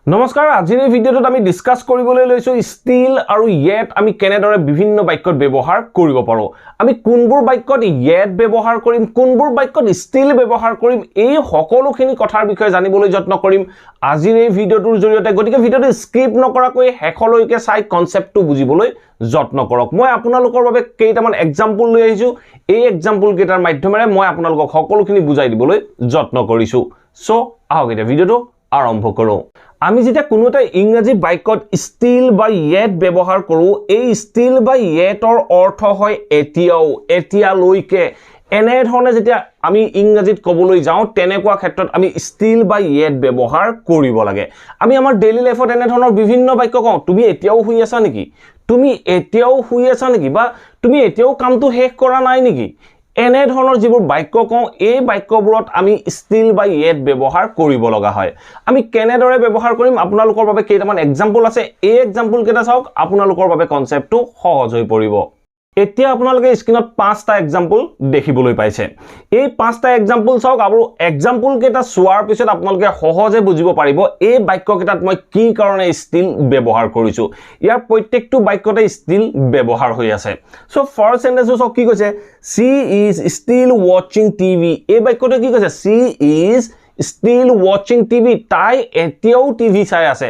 নমস্কাৰ আজিৰ এই ভিডিঅ'টোত আমি ডিসকাস কৰিবলৈ লৈছো ষ্টিল আৰু yet আমি কেনেদৰে বিভিন্ন বাক্যত ব্যৱহাৰ কৰিব পাৰো আমি কোনবোৰ বাক্যত yet ব্যৱহাৰ কৰিম কোনবোৰ বাক্যত ষ্টিল ব্যৱহাৰ কৰিম এই সকলোখিনি কথাৰ বিষয়ে জানিবলৈ যত্ন কৰিম আজিৰ এই ভিডিঅ'টোৰ জৰিয়তে গতিকে ভিডিঅ'টো স্কিপ নকৰাকৈ হেকলৈকে চাই কনসেপ্টটো বুজিবলৈ যত্ন কৰক মই আপোনালোকৰ বাবে কেইটামান এক্সাম্পল লৈ আহিছো এই এক্সাম্পল কেইটাৰ মাধ্যমেৰে মই আপোনালোকক সকলোখিনি বুজাই দিবলৈ যত্ন কৰিছো সো আহক এতিয়া ভিডিঅ'টো আৰম্ভ কৰো আমি যেতিয়া কোনো এটা ইংৰাজী বাক্যত ষ্টিল বা yet ব্যৱহাৰ কৰো এই ষ্টিল বা yetৰ অৰ্থ হয় এতিয়ালৈকে এনে ধৰণে যেতিয়া আমি ইংৰাজীত ক'বলৈ যাওঁ তেনেকুৱা ক্ষেত্ৰত আমি ষ্টিল বা yet ব্যৱহাৰ কৰিব লাগে আমি আমাৰ ডেইলি লাইফত এনে ধৰণৰ বিভিন্ন বাক্য কওঁ তুমি এতিয়াও শুই আছা নেকি তুমি এতিয়াও শুই আছা নেকি বা তুমি এতিয়াও কামটো শেষ কৰা নাই নেকি এনে ধৰণৰ যিবোৰ বাক্য কওঁ এই বাক্যবোৰত আমি ষ্টিল বা yet ব্যৱহাৰ কৰিব লগা হয় আমি কেনেদৰে ব্যৱহাৰ কৰিম আপোনালোকৰ বাবে কেইটামান এক্সাম্পল আছে এই এক্সাম্পল কেইটা চাওক আপোনালোকৰ বাবে কনসেপ্টটো সহজ হৈ পৰিব এতিয়া আপোনালোকে স্ক্ৰিনত পাঁচটা এক্সাম্পল দেখিবলৈ পাইছে এই পাঁচটা এক্সাম্পল চাওক আৰু এক্সাম্পল কেইটা চোৱাৰ পিছত আপোনালোকে সহজে বুজিব পাৰিব এই বাক্য কেইটাত মই কি কাৰণে ষ্টিল ব্যৱহাৰ কৰিছো ইয়াৰ প্ৰত্যেকটো বাক্যতে ষ্টিল ব্যৱহাৰ হৈ আছে সো ফাৰ্স্ট সেন্টেন্সটো চাওক কি কৈছে she is still watching tv এই বাক্যটো কি কৈছে she is still watching tv তাই এতিয়াও টিভি চাই আছে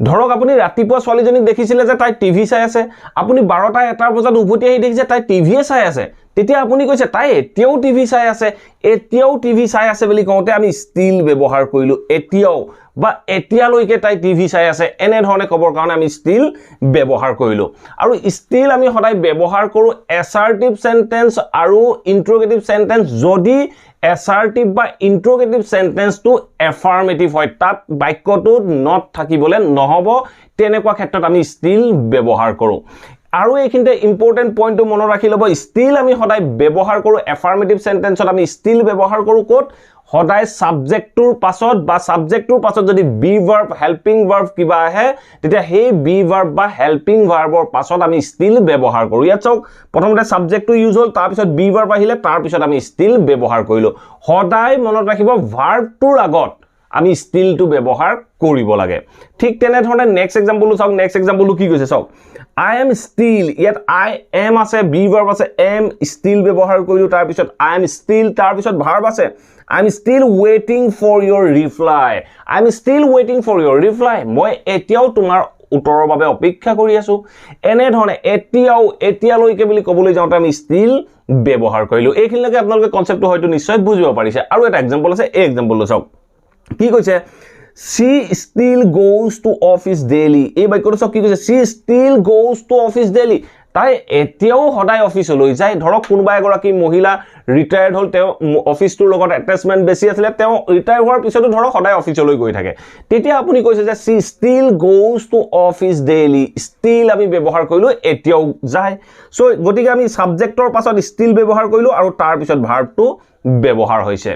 ধৰক আপুনি ৰাতিপুৱা ছোৱালীজনীক দেখিছিলে যে তাই টিভি চাই আছে আপুনি 12টা 1টা বজাত উভতি আহি দেখিছে তাই টিভিয়ে চাই আছে তেতিয়া আপুনি কৈছে তাই এতিয়াও টিভি চাই আছে বুলি কওঁতে আমি ষ্টিল ব্যৱহাৰ কৰিলো এতিয়াও বা এতিয়ালৈকে তাই টিভি চাই আছে এনে ধৰণে ক'বৰ কাৰণে আমি ষ্টিল ব্যৱহাৰ কৰিলো আৰু ষ্টিল আমি সদায় ব্যৱহাৰ কৰো এছাৰ্টিভ সেন্টেন্স আৰু ইন্টাৰোগেটিভ সেন্টেন্স যদি assertive বা interrogative sentence to affirmative হয় তাত বাক্যটো not থাকিবলে নহব তেনেকুৱা ক্ষেত্ৰত আমি still ব্যৱহাৰ কৰো আৰু এইখিনতে ইম্পৰ্টেন্ট পইণ্টটো মনত ৰাখি লব still আমি সদায় ব্যৱহাৰ কৰো affirmative sentenceত আমি still ব্যৱহাৰ কৰো কোট সদায় সাবজেক্টৰ পাছত বা সাবজেক্টৰ পাছত যদি বি ভাৰ্ব হেল্পিং ভাৰ্ব কিবা আহে তেতিয়া সেই বি ভাৰ্ব বা হেল্পিং ভাৰ্বৰ পাছত আমি স্টিল ব্যৱহাৰ কৰো ইয়াত চাওক প্ৰথমতে সাবজেক্টটো ইউজ হল তাৰ পিছত বি ভাৰ্ব আহিলে তাৰ পিছত আমি স্টিল ব্যৱহাৰ কৰিলো সদায় মনত ৰাখিব ভাৰ্বটোৰ আগত আমি স্টিলটো ব্যৱহাৰ কৰিব লাগে ঠিক তেনে ধৰণে নেক্সট এক্সাম্পলটো চাওক নেক্সট এক্সাম্পলটো কি কৈছে চাওক I am still yet I am আছে বি ভার্ব আছে am still ব্যৱহাৰ কৰিলো তাৰ পিছত I am still তাৰ পিছত ভার্ব আছে I'm still waiting for your reply I'm still waiting for your reply মই এতিয়াও তোমাৰ উত্তৰৰ বাবে অপেক্ষা কৰি আছো এনে ধৰণে এতিয়ালৈকে বুলি ক'বলৈ যাওঁতে আমি still ব্যৱহাৰ কৰিলো এইখিনিলৈকে আপোনালোকে কনসেপ্টটো হয়তো নিশ্চয় বুজিব পাৰিছে আৰু এটা এক্সাম্পল আছে এই এক্সাম্পলটো চাওক কি কৈছে she still goes to office daily এই বাক্যটো চাওক কি কৈছে she still goes to office daily তাই এতিয়াও সদায় অফিচলৈ যায় ধৰক কোনোবা এগৰাকী মহিলা ৰিটায়াৰ্ড হল তেওঁ অফিচটোৰ লগত অ্যাটাচমেন্ট বেছি আছিল তেওঁ ৰিটায়াৰ হোৱাৰ পিছতো ধৰক সদায় অফিচলৈ গৈ থাকে তেতিয়া আপুনি কৈছে যে she still goes to office daily still আমি ব্যৱহাৰ কৰিলো এতিয়াও যায় সো গতিকে আমি সাবজেক্টৰ পাছত still ব্যৱহাৰ কৰিলো আৰু তাৰ পিছত ভাৰ্বটো ব্যৱহাৰ হৈছে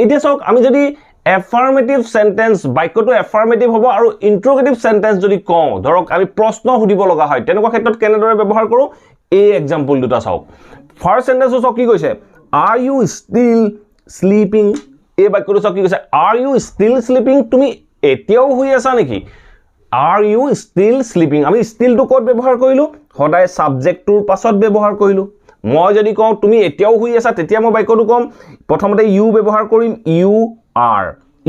এতিয়া চাওক আমি যদি affirmative sentence বাক্যটো affirmative হ'ব আৰু interrogative sentence যদি কওঁ ধৰক আমি প্ৰশ্ন সুধিব লগা হয় তেনেকুৱা ক্ষেত্ৰত কেনেদৰে ব্যৱহাৰ কৰো এই এক্সাম্পল দুটা চাওক ফাৰ্স্ট সেন্টেন্সটো চাওক কি কৈছে are you still sleeping এই বাক্যটো চাওক কি কৈছে are you still sleeping তুমি এতিয়াও শুই আছা নেকি are you still sleeping আমি still টো ক'ত ব্যৱহাৰ কৰিলো সদায় সাবজেক্টৰ পাছত ব্যৱহাৰ কৰিলো মই যদি কওঁ তুমি এতিয়াও শুই আছা তেতিয়া মই বাক্যটো কম প্ৰথমতে you ব্যৱহাৰ কৰিম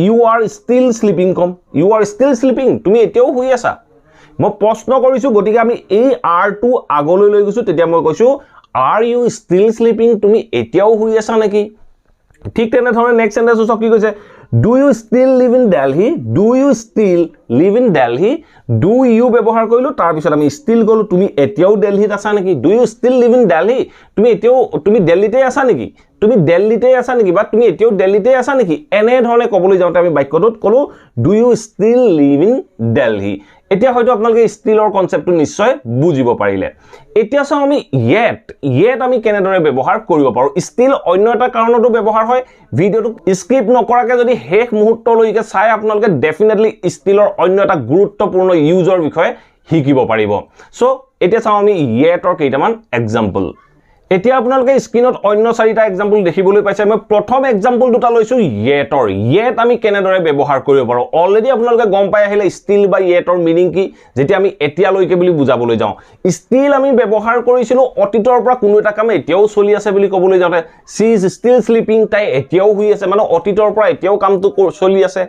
you are still sleeping com you are still sleeping তুমি এতিয়াও শুই আছা মই প্ৰশ্ন কৰিছো গতিকে আমি এই are টো আগলৈ লৈ গৈছো তেতিয়া মই কৈছো are you still sleeping তুমি এতিয়াও শুই আছা নেকি ঠিক তেনে ধৰণে নেক্সট সেন্টেন্সটো চাওক কি কৈছে do you still live in delhi do you still live in delhi do you ব্যৱহাৰ কৰিলো তাৰ পিছত আমি still গলো তুমি এতিয়াও দিল্লীত আছা নেকি do you still live in delhi তুমি দিল্লীতে আছা নেকি তুমি দিল্লীতে আছা নেকি বা তুমি এতিয়াও দিল্লীতে আছা নেকি এনে ধৰণে ক'বলৈ যাওঁতে আমি বাক্যটোত কলো do you still live in delhi এতিয়া হয়তো আপোনালোকে স্টিলৰ কনসেপ্টটো নিশ্চয় বুজিব পাৰিলে এতিয়া চাও আমি yet আমি কেনেদৰে ব্যৱহাৰ কৰিব পাৰো স্টিল অন্য এটা কাৰণতো ব্যৱহাৰ হয় ভিডিওটো স্কিপ নকৰাকে যদি শেষ মুহূৰ্তলৈকে চাই আপোনালোকে ডেফিনেটলি স্টিলৰ অন্য এটা গুৰুত্বপূৰ্ণ ইউজৰ বিষয়ে শিকিব পাৰিব সো এতিয়া চাও আমি yetৰ কেইটামান এক্সাম্পল এতিয়া আপোনালোকে স্ক্ৰিনত অন্য চাৰিটা এক্সাম্পল দেখিবলৈ পাইছে মই প্ৰথম এক্সাম্পল দুটা লৈছো য়েটৰ য়েট আমি কেনেদৰে ব্যৱহাৰ কৰিব পাৰো অলৰেডি আপোনালোকে গম পাই আহিলে ষ্টিল বা য়েটৰ মিনিং কি যেতিয়া আমি এতিয়ালৈকে বুলি বুজাবলৈ যাওঁ ষ্টিল আমি ব্যৱহাৰ কৰিছিলো অতীতৰ পৰা কোনো এটা কাম এতিয়াও চলি আছে বুলি ক'বলৈ যাওঁতে সি ইজ ষ্টিল স্লিপিং তাই এতিয়াও শুই আছে মানে অতীতৰ পৰা এতিয়াও কামটো চলি আছে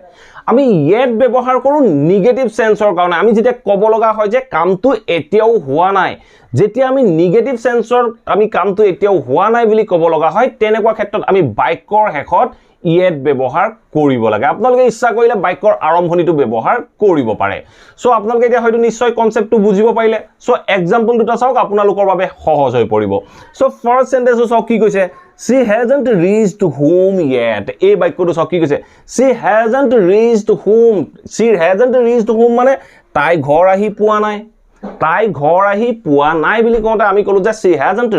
আমি য়েট ব্যৱহাৰ কৰো নিগেটিভ সেন্সৰ কাৰণে আমি যেতিয়া ক'ব লগা হয় যে কামটো এতিয়াও হোৱা নাই যেতিয়া আমি নিগেটিভ সেন্সৰ আমি কামটো এতিয়াও হোৱা নাই বুলি ক'ব লগা হয় তেনেকুৱা ক্ষেত্ৰত আমি বাক্যৰ শেষত য়েট ব্যৱহাৰ কৰিব লাগে আপোনালোকে ইচ্ছা কৰিলে বাক্যৰ আৰম্ভণিটো ব্যৱহাৰ কৰিব পাৰে সো আপোনালোকে এতিয়া হয়তো নিশ্চয় কনসেপ্টটো বুজিব পাৰিলে সো এক্সাম্পল দুটা চাওক আপোনালোকৰ বাবে সহজ হৈ পৰিব সো ফাৰ্স্ট সেন্টেন্স চাওক কি কৈছে she hasn't reached home yet এই বাক্যটো চাওক কি কৈছে she hasn't reached home মানে তাই ঘৰ আহি পোৱা নাই তাই ঘৰ আহি পোৱা নাই বুলি কওঁতে আমি কলো যে she hasn't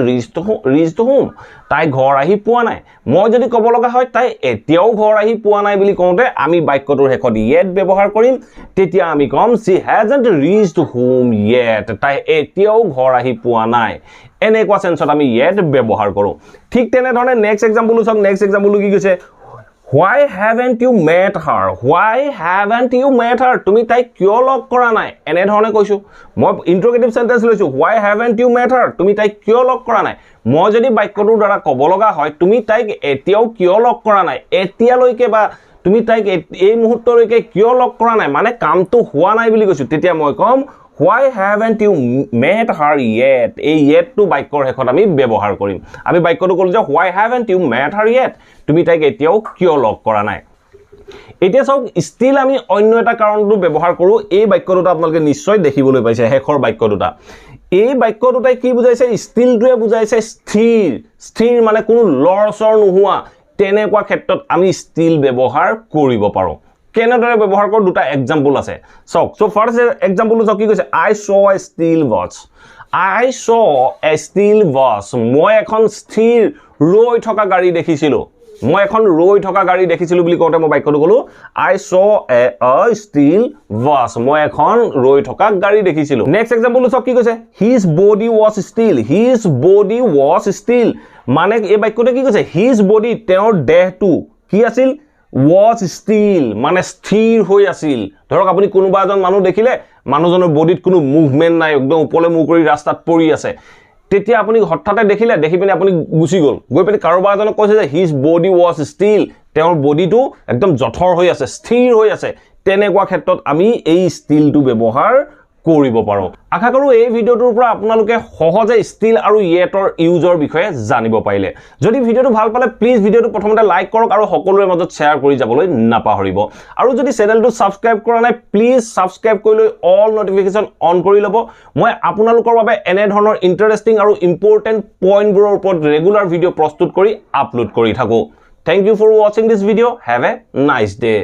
reached home তাই ঘৰ আহি পোৱা নাই মই যদি ক'ব লগা হয় তাই এতিয়াও ঘৰ আহি পোৱা নাই বুলি কওঁতে আমি বাক্যটোৰ শেষত yet ব্যৱহাৰ কৰিম তেতিয়া আমি কম she hasn't reached home yet তাই এতিয়াও ঘৰ আহি পোৱা নাই এনেকুৱা সেন্সত আমি yet ব্যৱহাৰ কৰো ঠিক তেনে ধৰণে নেক্সট এক্সাম্পল চাওক নেক্সট এক্সাম্পল কি কৈছে Why haven't you met her? তুমি তাই কিয় লগ কৰা নাই এনে ধৰণে কৈছো মই ইন্টাৰোগেটিভ সেন্টেন্স লৈছো Why haven't you met her? তুমি তাই কিয় লগ কৰা নাই মই যদি বাক্যটোৰ দ্বাৰা ক'ব লগা হয় তুমি তাইক এতিয়াও কিয় লগ কৰা নাই এতিয়ালৈকে বা তুমি তাইক এই মুহূৰ্তলৈকে কিয় লগ কৰা নাই মানে কামটো হোৱা নাই বুলি কৈছো তেতিয়া মই কম Why haven't you met her yet? এই yet to বাক্যৰ শেষত আমি ব্যৱহাৰ কৰিম আমি বাক্যটো ক'লো যে Why haven't you met her yet? তুমি তাইক এতিয়াও কিয় লগ কৰা নাই এতিয়া চাওক ষ্টিল আমি অন্য এটা কাৰণটো ব্যৱহাৰ কৰো এই বাক্যটো আপোনালোকে নিশ্চয় দেখিবলৈ পাইছে শেষৰ বাক্যটোটা এই বাক্যটোটাই কি বুজাইছে ষ্টিলটোৱে বুজাইছে স্থিৰ মানে কোনো লৰচৰ নোহোৱা তেনেকুৱা ক্ষেত্ৰত আমি ষ্টিল ব্যৱহাৰ কৰিব পাৰো কেনেদৰে ব্যৱহাৰ কৰো দুটা এক্সাম্পল আছে চাওক সো ফাৰ্স্ট এক্সাম্পল চাওক কি কৈছে I saw a steel watch মই এখন স্থিৰ ৰৈ থকা গাড়ী দেখিছিলো মই এখন ৰৈ থকা গাড়ী দেখিছিলো বুলি কওঁতে মই বাক্যটো ক'লো I saw a steel watch মই এখন ৰৈ থকা গাড়ী দেখিছিলো নেক্সট এক্সাম্পল চাওক কি কৈছে his body was still মানে এই বাক্যটো কি কৈছে his body তেওঁৰ দেহটো কি আছিল was still মানে স্থিৰ হৈ আছিল ধৰক আপুনি কোনোবা এজন মানুহ দেখিলে মানুহজনৰ বডিত কোনো মুভমেন্ট নাই একদম ওপৰলে মুখ কৰি ৰাস্তাত পৰি আছে তেতিয়া আপুনি হঠাতে দেখিলে দেখি পিনে আপুনি গুছি গল গৈ পিনে কাৰোবাৰ এজনক কৈছে যে his body was still তেওঁৰ বডিটো একদম জঠৰ হৈ আছে স্থিৰ হৈ আছে তেনেকুৱা ক্ষেত্ৰত আমি এই ষ্টিলটো ব্যৱহাৰ কৰিব পাৰো আশা কৰো এই ভিডিওটোৰ পৰা আপোনালোকে সহজে ষ্টিল আৰু য়েটৰ ইউজৰ বিষয়ে জানিব পাৰিলে যদি ভিডিওটো ভাল পালে প্লিজ ভিডিওটো প্ৰথমতে লাইক কৰক আৰু সকলোৰে মাজত শেয়াৰ কৰি যাবলৈ নাপাহৰিব আৰু যদি চেনেলটো সাবস্ক্ৰাইব কৰা নাই প্লিজ সাবস্ক্ৰাইব কৰি লৈ অল নটিফিকেশন অন কৰি লব মই আপোনালোকৰ বাবে এনে ধৰণৰ ইন্টাৰেষ্টিং আৰু ইম্পৰ্টেন্ট পইণ্টবোৰৰ ওপৰত ৰেগুলাৰ ভিডিও প্ৰস্তুত কৰি আপলোড কৰি থাকো thank you for watching this video have a nice day